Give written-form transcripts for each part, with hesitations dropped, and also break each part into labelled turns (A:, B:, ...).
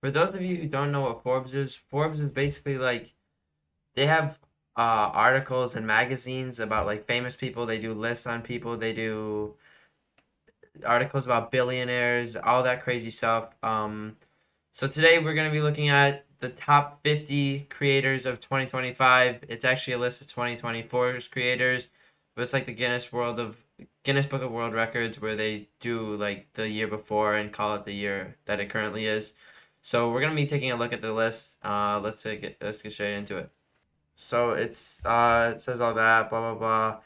A: For those of you who don't know what Forbes is basically like they have articles and magazines about like famous people. They do lists on people. They do articles about billionaires, all that crazy stuff. So today we're going to be looking at the top 50 creators of 2025. It's actually a list of 2024's creators, but it's like the Guinness Book of World Records where they do like the year before and call it the year that it currently is. So we're going to be taking a look at the list. Let's get straight into it. So it says all that blah blah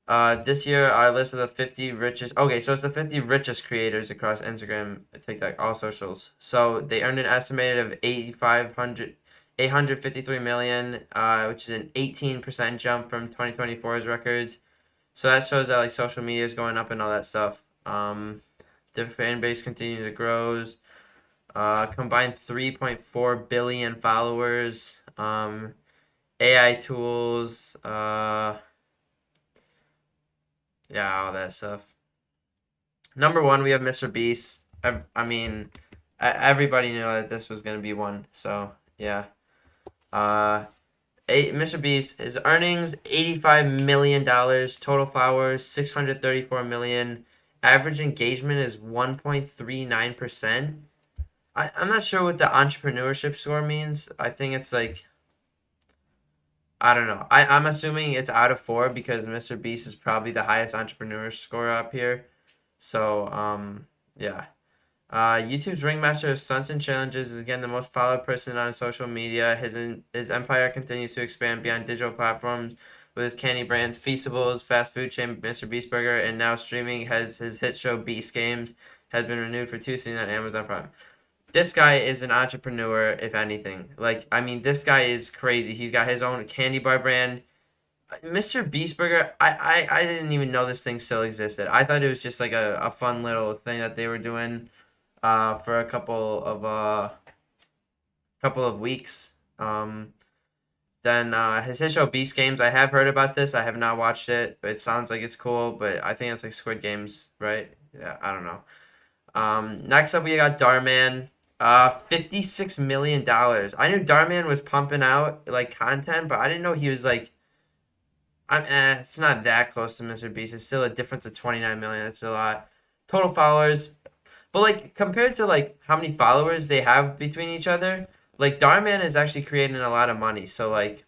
A: blah. This year our list of the 50 richest. Okay, so it's the 50 richest creators across Instagram, TikTok, all socials. So they earned an estimated of 853 million, which is an 18% jump from 2024's records. So that shows that like social media is going up and all that stuff. Their fan base continues to grow. Combined 3.4 billion followers. AI tools. Yeah, all that stuff. Number one, we have Mr. Beast. I mean, everybody knew that this was gonna be one. So yeah. Uh, Mr. Beast, his earnings $85 million, total followers 634 million, average engagement is 1.39%. I'm not sure what the entrepreneurship score means. I think it's like I don't know. I'm assuming it's out of four because Mr. Beast is probably the highest entrepreneur score up here. So yeah. YouTube's Ringmaster of Stunts and Challenges is again the most followed person on social media. His empire continues to expand beyond digital platforms with his candy brands, Feastables, fast food chain Mr. Beast Burger, and now streaming has his hit show Beast Games has been renewed for two seasons on Amazon Prime. This guy is an entrepreneur, if anything. Like, I mean, this guy is crazy. He's got his own candy bar brand. Mr. Beast Burger, I didn't even know this thing still existed. I thought it was just like a fun little thing that they were doing for a couple of weeks. Then his hit show Beast Games, I have heard about this. I have not watched it, but it sounds like it's cool. But I think it's like Squid Games, right? Yeah, I don't know. Next up we got Darman. $56 million. I knew Darman was pumping out like content, but I didn't know he was like. It's not that close to Mr. Beast. It's still a difference of 29 million. That's a lot. Total followers, but like compared to like how many followers they have between each other, like Darman is actually creating a lot of money. So like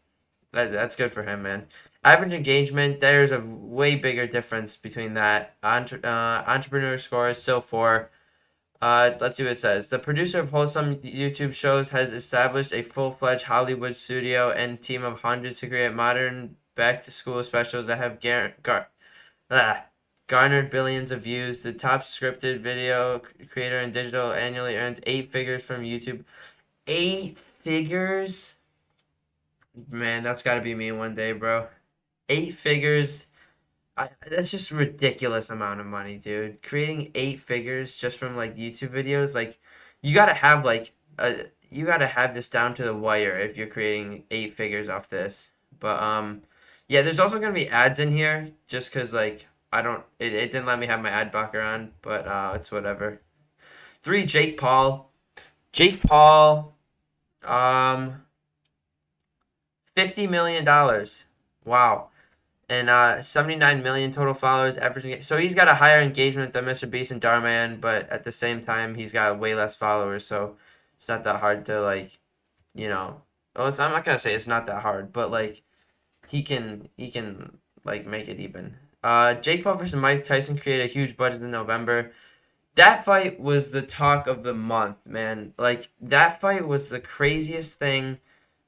A: that's good for him, man. Average engagement, there's a way bigger difference between that. Entrepreneur score is still four. Let's see what it says. The producer of wholesome YouTube shows has established a full-fledged Hollywood studio and team of hundreds to create modern back-to-school specials that have garnered billions of views. The top scripted video creator in digital annually earns eight figures from YouTube. Eight figures? Man, that's got to be me one day, bro. Eight figures. That's just a ridiculous amount of money, dude. Creating eight figures just from like YouTube videos, like you gotta have like you gotta have this down to the wire if you're creating eight figures off this. But yeah, there's also gonna be ads in here just cause like I don't it didn't let me have my ad blocker on, but it's whatever. Three, Jake Paul. Jake Paul, um, $50 million. Wow. And 79 million total followers, averaging. So he's got a higher engagement than Mr. Beast and Darman, but at the same time, he's got way less followers. So it's not that hard to like, you know. Well, I'm not gonna say it's not that hard, but like he can like make it even. Jake Paul versus Mike Tyson created a huge budget in November. That fight was the talk of the month, man. Like that fight was the craziest thing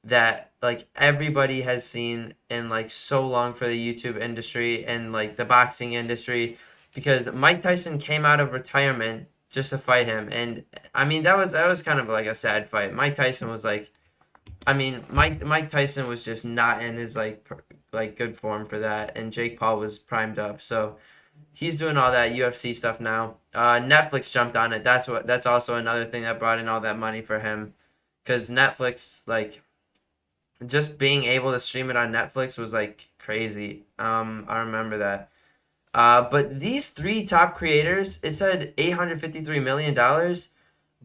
A: that like everybody has seen in like so long for the YouTube industry and like the boxing industry because Mike Tyson came out of retirement just to fight him and I mean that was kind of like a sad fight. Mike Tyson was like I mean Mike Tyson was just not in his like good form for that and Jake Paul was primed up. So he's doing all that UFC stuff now. Netflix jumped on it. That's also another thing that brought in all that money for him cuz Netflix like just being able to stream it on Netflix was like crazy. I remember that. But these three top creators, it said $853 million.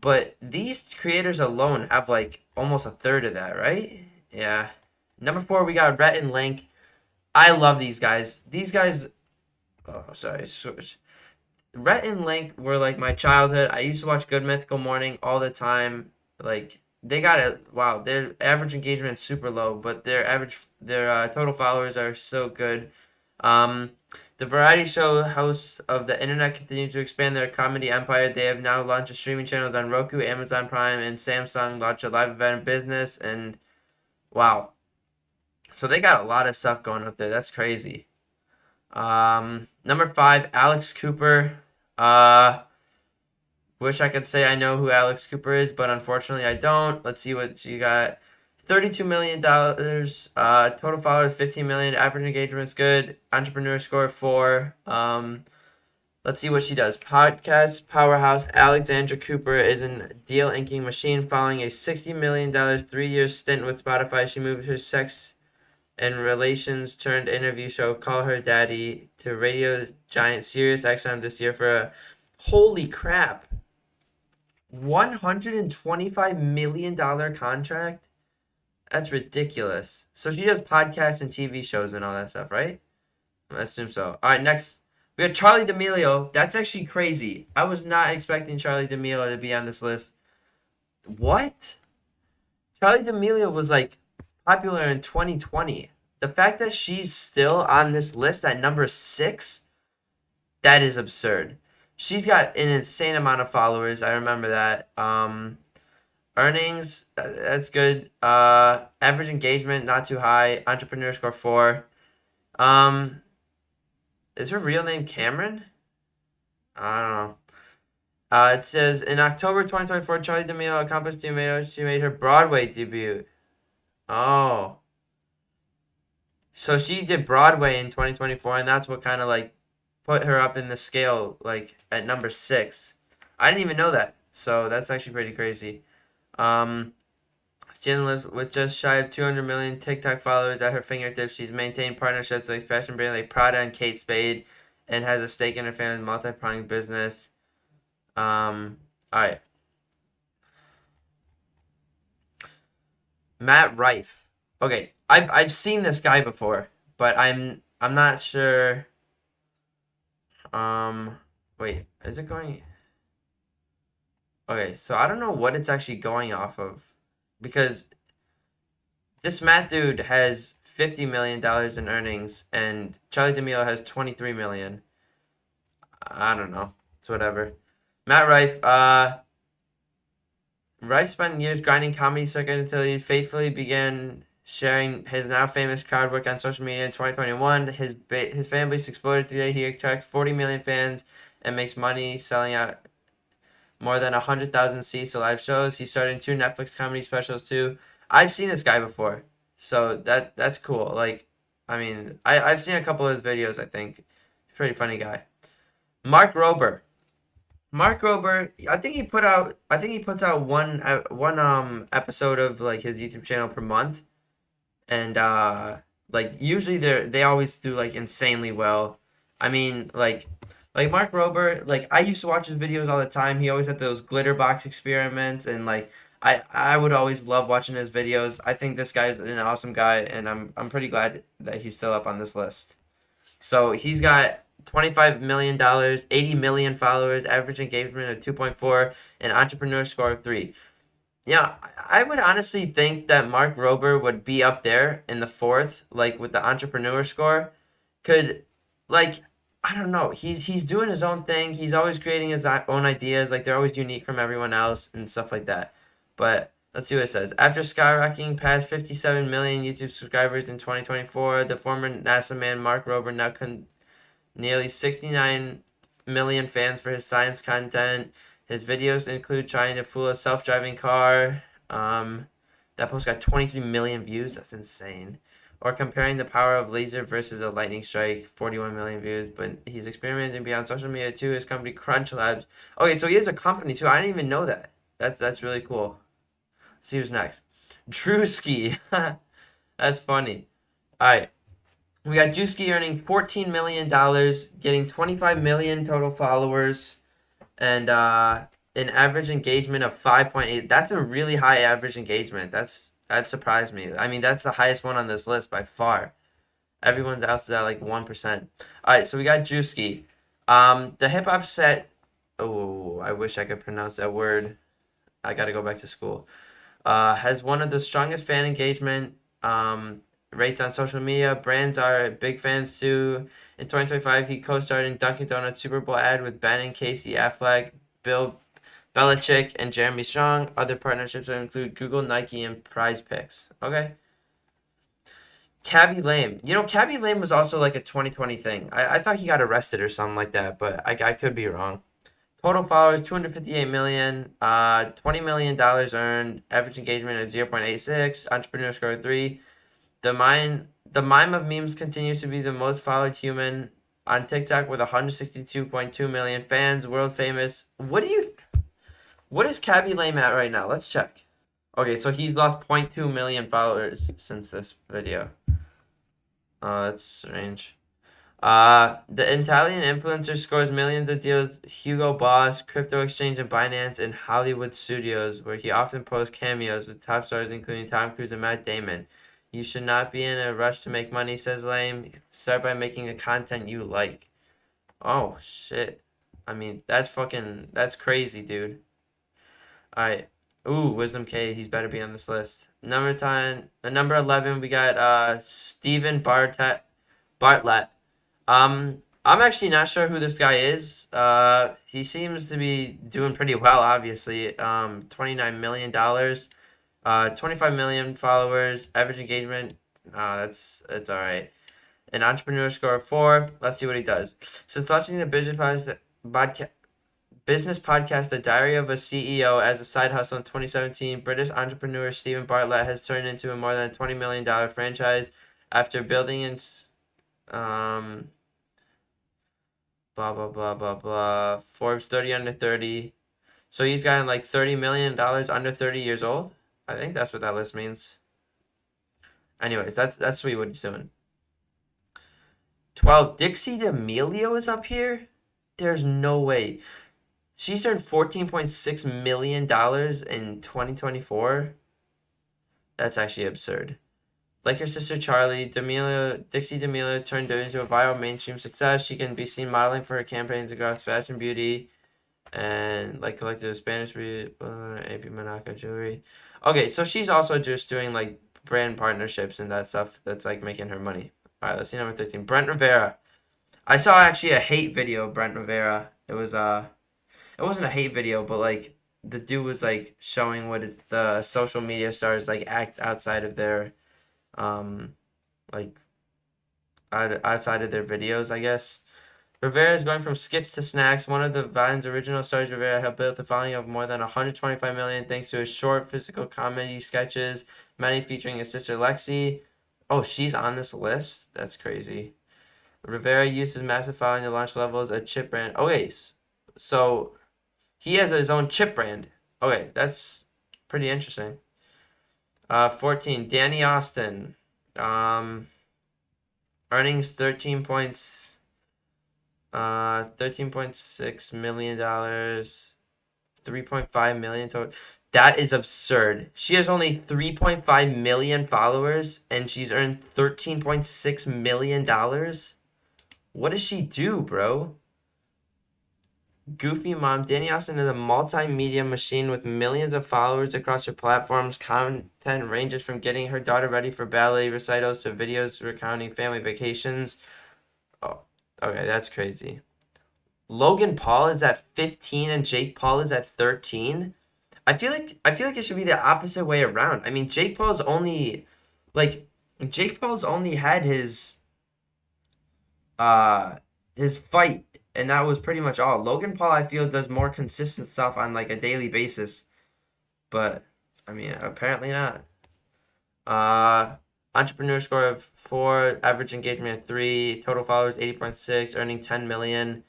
A: But these creators alone have like almost a third of that, right? Yeah. Number 4, we got Rhett and Link. I love these guys. These guys. Oh, sorry. Switch. Rhett and Link were like my childhood. I used to watch Good Mythical Morning all the time. Like they got it. Wow, their average engagement is super low, but their total followers are so good. Um, the variety show hosts of the internet continue to expand their comedy empire. They have now launched streaming channels on Roku, Amazon Prime, and Samsung. Launched a live event business, and wow, so they got a lot of stuff going up there. That's crazy. Number 5, Alex Cooper. Uh, Wish I could say I know who Alex Cooper is, but unfortunately I don't. Let's see what she got. $32 million. Total followers 15 million. Average engagement's good. Entrepreneur score 4. Let's see what she does. Podcast powerhouse Alexandra Cooper is a deal inking machine. Following a $60 million 3-year stint with Spotify, she moved her sex and relations turned interview show Call Her Daddy to radio giant SiriusXM this year for a holy crap $125 million contract. That's ridiculous. So she does podcasts and TV shows and all that stuff, right? I assume so. All right, next we got Charlie D'Amelio. That's actually crazy. I was not expecting Charlie D'Amelio to be on this list. What? Charlie D'Amelio was like popular in 2020. The fact that she's still on this list at number 6, that is absurd. She's got an insane amount of followers. I remember that. Earnings, that's good. Average engagement, not too high. Entrepreneur score 4. Um, is her real name Cameron? I don't know. It says in October 2024, Charlie D'Amelio accomplished she made her Broadway debut. Oh, so she did Broadway in 2024, and that's what kind of like put her up in the scale, like at number 6. I didn't even know that, so that's actually pretty crazy. Um, with just shy of 200 million TikTok followers at her fingertips, she's maintained partnerships with fashion brands like Prada and Kate Spade, and has a stake in her family's multi-pronged business. All right, Matt Rife. Okay, I've seen this guy before, but I'm not sure. Wait, is it going? Okay, so I don't know what it's actually going off of, because this Matt dude has $50 million in earnings, and Charlie D'Amelio has 23 million. I don't know. It's whatever. Matt Rife. Rife spent years grinding comedy circuit until he faithfully began sharing his now famous crowd work on social media in 2021. His fan base exploded today. He attracts 40 million fans and makes money selling out more than 100,000 seats to live shows. He started in 2 Netflix comedy specials too. I've seen this guy before, so that's cool. Like, I mean, I've seen a couple of his videos. I think he's a pretty funny guy. Mark Rober. Mark Rober, I think he puts out one episode of like his YouTube channel per month, and like usually they always do like insanely well. I mean, like Mark Rober, like I used to watch his videos all the time. He always had those glitter box experiments, and like I would always love watching his videos. I think this guy's an awesome guy, and I'm pretty glad that he's still up on this list. So he's got $25 million, 80 million followers, average engagement of 2.4, and entrepreneur score of 3. Yeah, I would honestly think that Mark Rober would be up there in the 4th, like with the entrepreneur score. Could, like, I don't know. He's doing his own thing. He's always creating his own ideas. Like, they're always unique from everyone else and stuff like that. But let's see what it says. After skyrocketing past 57 million YouTube subscribers in 2024, the former NASA man Mark Rober now nearly 69 million fans for his science content. His videos include trying to fool a self-driving car. That post got 23 million views. That's insane. Or comparing the power of laser versus a lightning strike, 41 million views. But he's experimenting beyond social media too. His company Crunch Labs. Okay, so he has a company too. I didn't even know that. That's really cool. Let's see who's next. Drewski. That's funny. All right. We got Drewski earning $14 million, getting 25 million total followers, and an average engagement of 5.8. That's a really high average engagement. That surprised me. I mean, that's the highest one on this list by far. Everyone else is at like 1%. All right, so we got Drewski. The hip hop set. Oh, I wish I could pronounce that word. I got to go back to school. Has one of the strongest fan engagement rates on social media. Brands are big fans too. In 2025, he co-starred in Dunkin' Donuts Super Bowl ad with Ben and Casey Affleck, Bill Belichick, and Jeremy Strong. Other partnerships include Google, Nike, and Prize Picks. Okay. Cabby Lame. You know, Cabby Lame was also like a 2020 thing. I thought he got arrested or something like that, but I could be wrong. Total followers 258 million. $20 million earned. Average engagement of 0.86. Entrepreneur score 3. The mime of memes continues to be the most followed human on TikTok with 162.2 million fans. World famous. What is Cabby Lame at right now? Let's check. Okay, so he's lost 0.2 million followers since this video. Oh, that's strange. The Italian influencer scores millions of deals. Hugo Boss, Crypto Exchange, and Binance in Hollywood studios, where he often posts cameos with top stars including Tom Cruise and Matt Damon. You should not be in a rush to make money, says Lame. Start by making the content you like. Oh shit. I mean, that's crazy, dude. Alright. Ooh, Wisdom K, he's better be on this list. Number 11, we got Steven Bartlett. I'm actually not sure who this guy is. He seems to be doing pretty well, obviously. $29 million, 25 million followers, average engagement. That's all right. An entrepreneur score of 4. Let's see what he does. Since launching the business podcast, The Diary of a CEO, as a side hustle in 2017, British entrepreneur Stephen Bartlett has turned into a more than $20 million franchise after building in blah blah blah blah blah. Forbes 30 under 30. So he's gotten like $30 million under 30 years old. I think that's what that list means. Anyways, that's sweet what he's doing. 12. Dixie D'Amelio is up here? There's no way. She's earned $14.6 million in 2024. That's actually absurd. Like her sister Charlie, Dixie D'Amelio turned into a viral mainstream success. She can be seen modeling for her campaigns across fashion, beauty, and like collective Spanish AP Monaco jewelry. Okay, so she's also just doing like brand partnerships and that stuff that's like making her money. All right, let's see number 13. Brent Rivera. I saw actually a hate video of Brent Rivera. It wasn't a hate video, but like the dude was like showing the social media stars like act outside of their like outside of their videos, I guess. Rivera is going from skits to snacks. One of the Vine's original stars, Rivera, have built a following of more than 125 million thanks to his short physical comedy sketches, many featuring his sister Lexi. Oh, she's on this list? That's crazy. Rivera used his massive following to launch levels a chip brand. Okay, so he has his own chip brand. Okay, that's pretty interesting. 14. Danny Austin. Earnings $13.6 million. 3.5 million total. That is absurd. She has only 3.5 million followers and she's earned $13.6 million. What does she do, bro? Goofy Mom. Danny Austin is a multimedia machine with millions of followers across her platforms. Content ranges from getting her daughter ready for ballet recitals to videos recounting family vacations. Oh, okay, that's crazy. Logan Paul is at 15 and Jake Paul is at 13. I feel like it should be the opposite way around. I mean, Jake Paul's only had his fight, and that was pretty much all. Logan Paul, I feel, does more consistent stuff on like a daily basis, but I mean, apparently not. Entrepreneur score of 4, average engagement of 3, total followers 80.6, earning 10 million.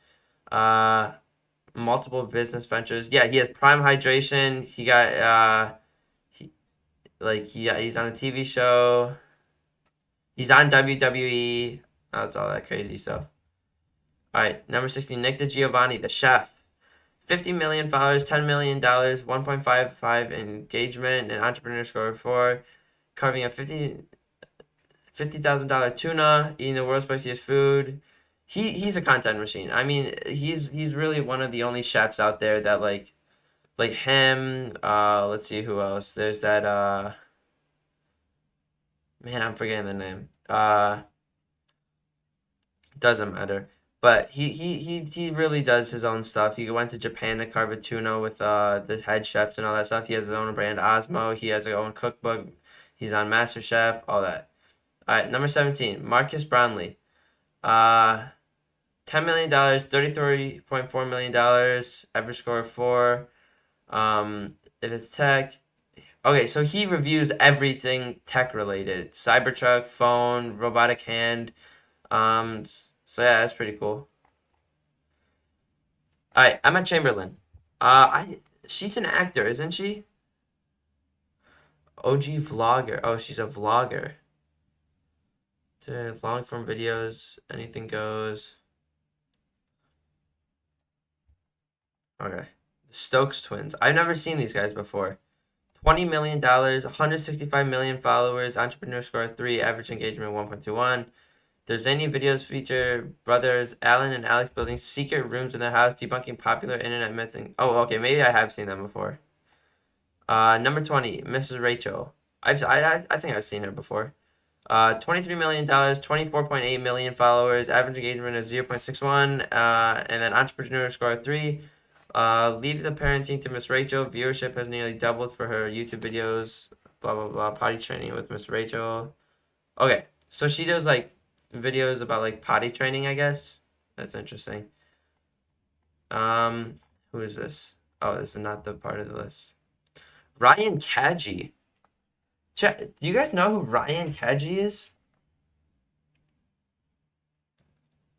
A: Multiple business ventures. Yeah, he has Prime Hydration. He got he's on a TV show. He's on WWE. That's all that crazy stuff. All right, number 16, Nick DiGiovanni, the chef. 50 million followers, $10 million, 1.55 engagement, and entrepreneur score of 4, carving a $50,000 tuna, eating the world's spiciest food. He's a content machine. I mean, he's really one of the only chefs out there that like him. Let's see who else. There's that man, I'm forgetting the name. Doesn't matter. But he really does his own stuff. He went to Japan to carve a tuna with the head chefs and all that stuff. He has his own brand Osmo. He has his own cookbook. He's on MasterChef, all that. All right, number 17, Marcus Brownlee. $10 million, $33.4 million, average score of 4. If it's tech, okay, so he reviews everything tech related: Cybertruck, phone, robotic hand. So yeah, that's pretty cool. All right, Emma Chamberlain. She's an actor, isn't she? OG vlogger. Oh, she's a vlogger. To long form videos, anything goes. Okay. The Stokes twins. I've never seen these guys before. $20 million, 165 million followers, entrepreneur score 3, average engagement 1.21. There's any videos feature brothers Alan and Alex building secret rooms in their house, debunking popular internet myths. Oh, okay, maybe I have seen them before. Number 20, Mrs. Rachel. I think I've seen her before. $23 million, 24.8 million followers, average engagement is 0.61, and then entrepreneur score 3. Leave the parenting to Miss Rachel. Viewership has nearly doubled for her YouTube videos. Blah blah blah. Potty training with Miss Rachel. Okay, so she does like videos about like potty training, I guess. That's interesting. Who is this? Oh, this is not the part of the list. Ryan Kaji. Do you guys know who Ryan Kaji is?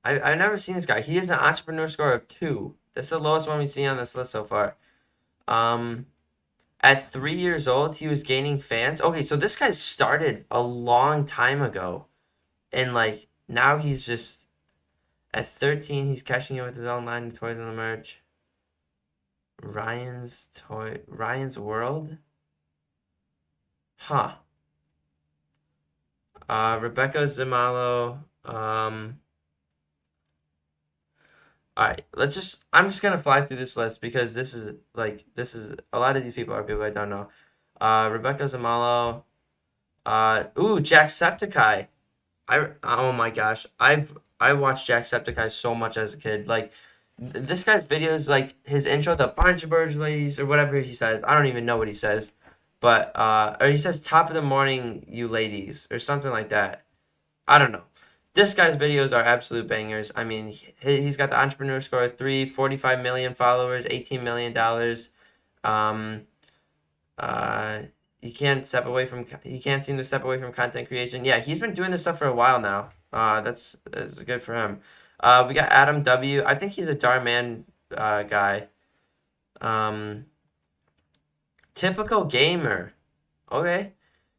A: I've never seen this guy. He has an entrepreneur score of 2. That's the lowest one we've seen on this list so far. At 3 years old, he was gaining fans. Okay, so this guy started a long time ago. And like now he's just at 13, he's cashing in with his own line of toys on the merch. Ryan's World? Huh. Rebecca Zamalo. Alright, I'm just gonna fly through this list because this is a lot of these people are people I don't know. Rebecca Zamalo. Jacksepticeye. Oh my gosh, I watched Jacksepticeye so much as a kid. Like this guy's videos, like his intro, the bunch of birds, ladies, or whatever he says. I don't even know what he says, but or he says top of the morning, you ladies, or something like that. I don't know. This guy's videos are absolute bangers. I mean, he's got the entrepreneur score of 3, 45 million followers, $18 million. He can't seem to step away from content creation. Yeah, he's been doing this stuff for a while now. That's good for him. We got Adam W. I think he's a Darman guy. Typical gamer. Okay.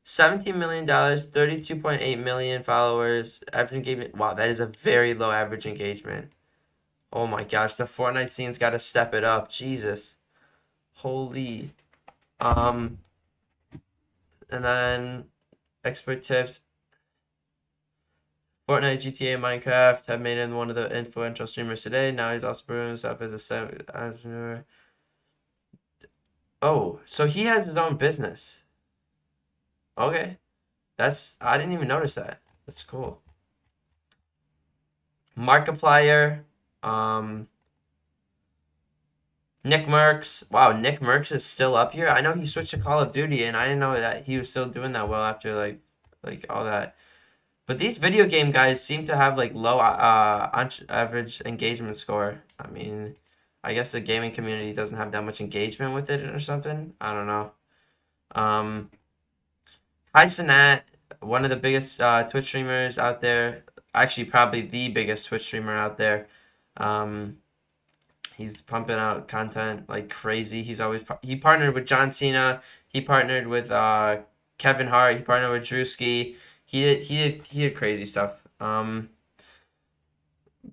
A: $17 million, 32.8 million followers, average engagement. Wow, that is a very low average engagement. Oh my gosh, the Fortnite scene's got to step it up. Jesus. Holy. And then expert tips. Fortnite, GTA, Minecraft have made him one of the influential streamers today. Now he's also proven himself as a entrepreneur. Oh, so he has his own business. Okay. I didn't even notice that. That's cool. Markiplier, Nick Merckx. Wow, Nick Merckx is still up here. I know he switched to Call of Duty, and I didn't know that he was still doing that well after like all that. But these video game guys seem to have like low average engagement score. I mean, I guess the gaming community doesn't have that much engagement with it or something. I don't know. Kai Cenat, one of the biggest Twitch streamers out there. Actually, probably the biggest Twitch streamer out there. He's pumping out content like crazy. He partnered with John Cena. He partnered with Kevin Hart. He partnered with Drewski. He did crazy stuff.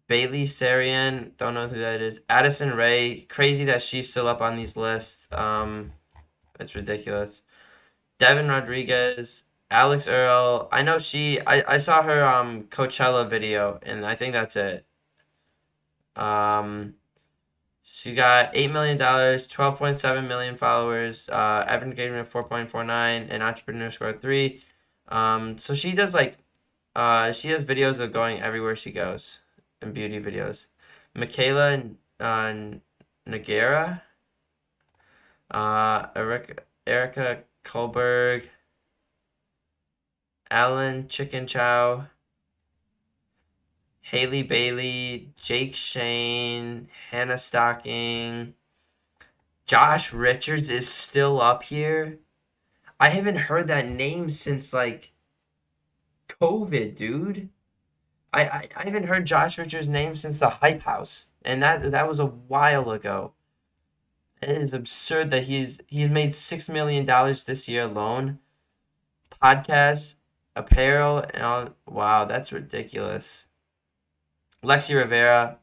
A: Bailey Sarian, don't know who that is. Addison Rae, crazy that she's still up on these lists. It's ridiculous. Devin Rodriguez, Alex Earl. I know I saw her Coachella video, and I think that's it. Um, she got $8 million, 12.7 million followers, average engagement of 4.49, and entrepreneur score 3. So she does she has videos of going everywhere she goes, and beauty videos. Michaela Nagara, Erica Kohlberg, Alan Chicken Chow, Haley Bailey, Jake Shane, Hannah Stocking, Josh Richards is still up here. I haven't heard that name since like COVID, dude. I haven't heard Josh Richards' name since the Hype House, and that was a while ago. It is absurd that he's made $6 million this year alone. Podcast, apparel, and all. Wow, that's ridiculous. Lexi Rivera,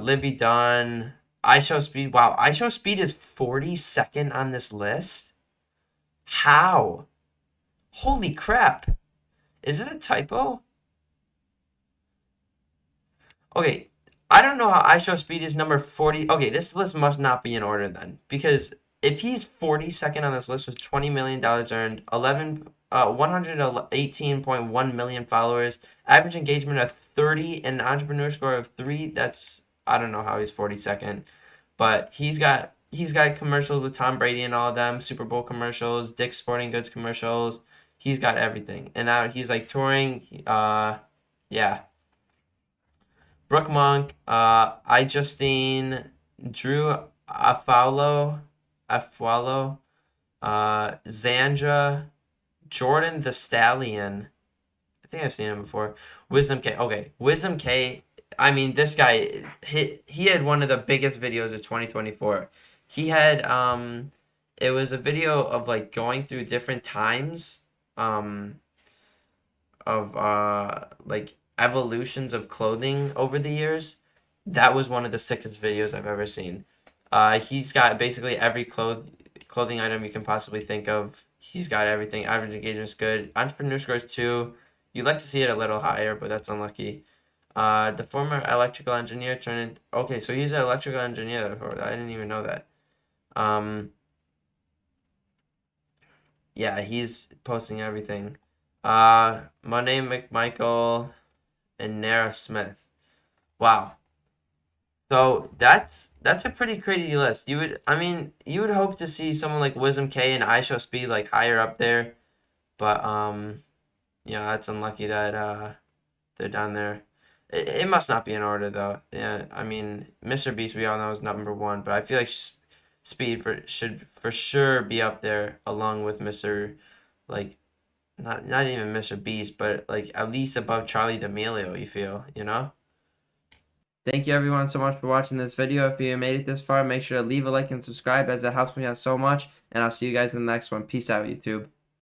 A: Livy Dunn, I Show Speed. Wow, I Show Speed is 42nd on this list. How? Holy crap! Is it a typo? Okay, I don't know how I Show Speed is number 40. Okay, this list must not be in order then, because if he's 42nd on this list with $20 million earned, 118.1 million followers, average engagement of 30, and an entrepreneur score of 3, that's I don't know how he's 42nd, but he's got commercials with Tom Brady and all of them, Super Bowl commercials, Dick's Sporting Goods commercials. He's got everything, and now he's like touring. Yeah. Brooke Monk, I Justine, Drew Afualo, Zandra, Jordan the Stallion. I think I've seen him before. Wisdom K. Okay, Wisdom K. I mean, this guy, he had one of the biggest videos of 2024. He had it was a video of like going through different times of like evolutions of clothing over the years. That was one of the sickest videos I've ever seen. He's got basically every clothing item you can possibly think of. He's got everything. Average engagement is good. Entrepreneur scores 2. You'd like to see it a little higher, but that's unlucky. The former electrical engineer turned into, okay, so he's an electrical engineer. I didn't even know that. Yeah, he's posting everything. Monet McMichael and Nara Smith. Wow. So that's a pretty crazy list. You would hope to see someone like Wisdom K and I Show Speed like higher up there, but yeah, that's unlucky that they're down there. It must not be in order though. Yeah, I mean, Mr. Beast we all know is number one, but I feel like Speed should for sure be up there along with Mr. like not even Mr. Beast, but like at least above Charlie D'Amelio, you feel, you know? Thank you everyone so much for watching this video. If you made it this far, make sure to leave a like and subscribe as it helps me out so much. And I'll see you guys in the next one. Peace out, YouTube.